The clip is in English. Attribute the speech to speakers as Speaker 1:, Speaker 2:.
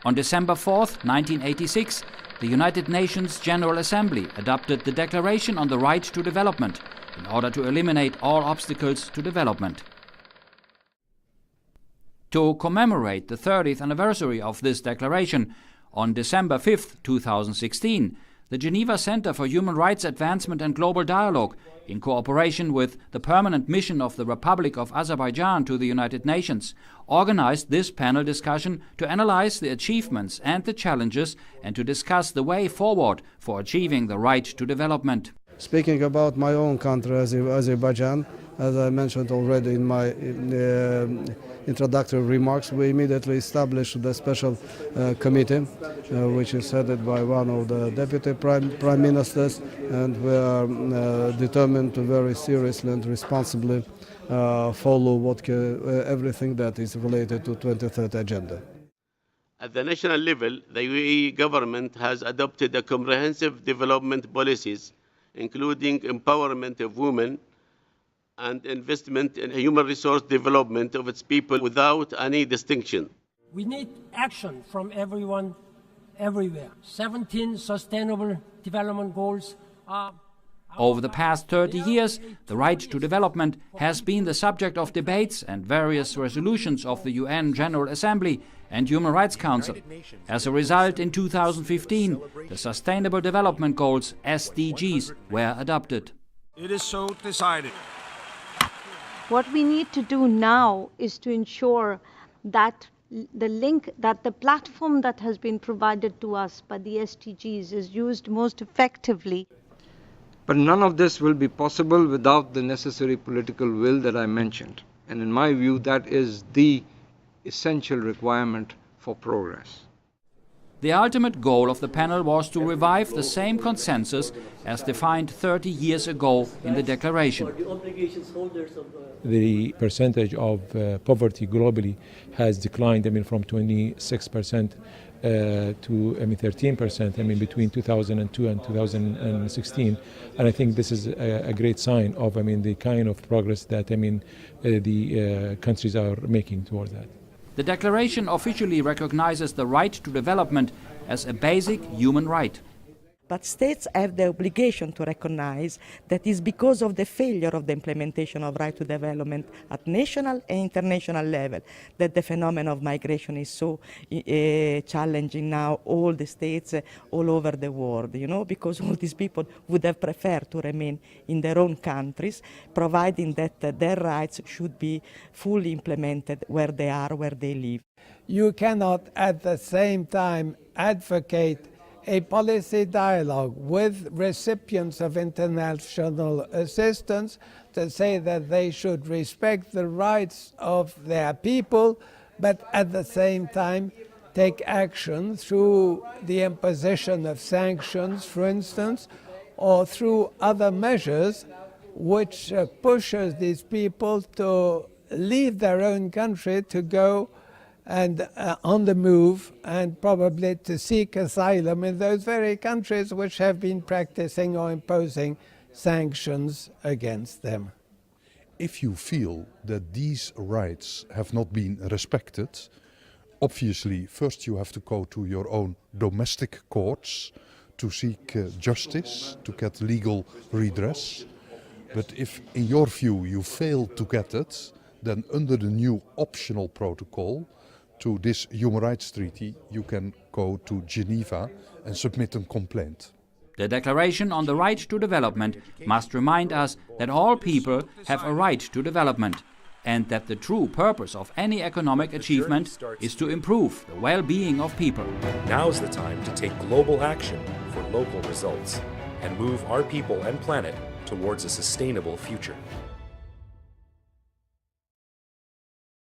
Speaker 1: On December 4, 1986, the United Nations General Assembly adopted the Declaration on the Right to Development in order to eliminate all obstacles to development. To commemorate the 30th anniversary of this declaration, on December 5, 2016, the Geneva Centre for Human Rights Advancement and Global Dialogue, in cooperation with the Permanent Mission of the Republic of Azerbaijan to the United Nations, organized this panel discussion to analyze the achievements and the challenges and to discuss the way forward for achieving the right to development.
Speaker 2: Speaking about my own country, Azerbaijan, as I mentioned already in my introductory remarks, we immediately established the special committee, which is headed by one of the deputy prime ministers, and we are determined to very seriously and responsibly follow everything that is related to 2030 agenda.
Speaker 3: At the national level, the UAE government has adopted a comprehensive development policies, including empowerment of women and investment in human resource development of its people without any distinction.
Speaker 4: We need action from everyone, everywhere. 17 Sustainable Development Goals are...
Speaker 1: Over the past 30 years, the right to development has been the subject of debates and various resolutions of the UN General Assembly and Human Rights Council. As a result, in 2015, the Sustainable Development Goals, SDGs, were adopted.
Speaker 5: It is so decided.
Speaker 6: What we need to do now is to ensure that the platform that has been provided to us by the SDGs is used most effectively.
Speaker 7: But none of this will be possible without the necessary political will that I mentioned. And in my view, that is the essential requirement for progress.
Speaker 1: The ultimate goal of the panel was to revive the same consensus as defined 30 years ago in the declaration.
Speaker 8: The percentage of poverty globally has declined, from 26% to 13%, between 2002 and 2016, and I think this is a great sign of the kind of progress that the countries are making toward that.
Speaker 1: The declaration officially recognizes the right to development as a basic human right.
Speaker 9: But states have the obligation to recognize that it's because of the failure of the implementation of right to development at national and international level that the phenomenon of migration is so challenging now all the states all over the world, because all these people would have preferred to remain in their own countries, providing that their rights should be fully implemented where they are, where they live.
Speaker 10: You cannot at the same time advocate a policy dialogue with recipients of international assistance to say that they should respect the rights of their people, but at the same time take action through the imposition of sanctions, for instance, or through other measures which pushes these people to leave their own country to go and on the move, and probably to seek asylum in those very countries which have been practicing or imposing sanctions against them.
Speaker 11: If you feel that these rights have not been respected, obviously first you have to go to your own domestic courts to seek justice, to get legal redress. But if in your view you fail to get it, then under the new optional protocol to this human rights treaty, you can go to Geneva and submit a complaint.
Speaker 1: The Declaration on the Right to Development must remind us that all people have a right to development, and that the true purpose of any economic achievement is to improve the well-being of people.
Speaker 12: Now's the time to take global action for local results and move our people and planet towards a sustainable future.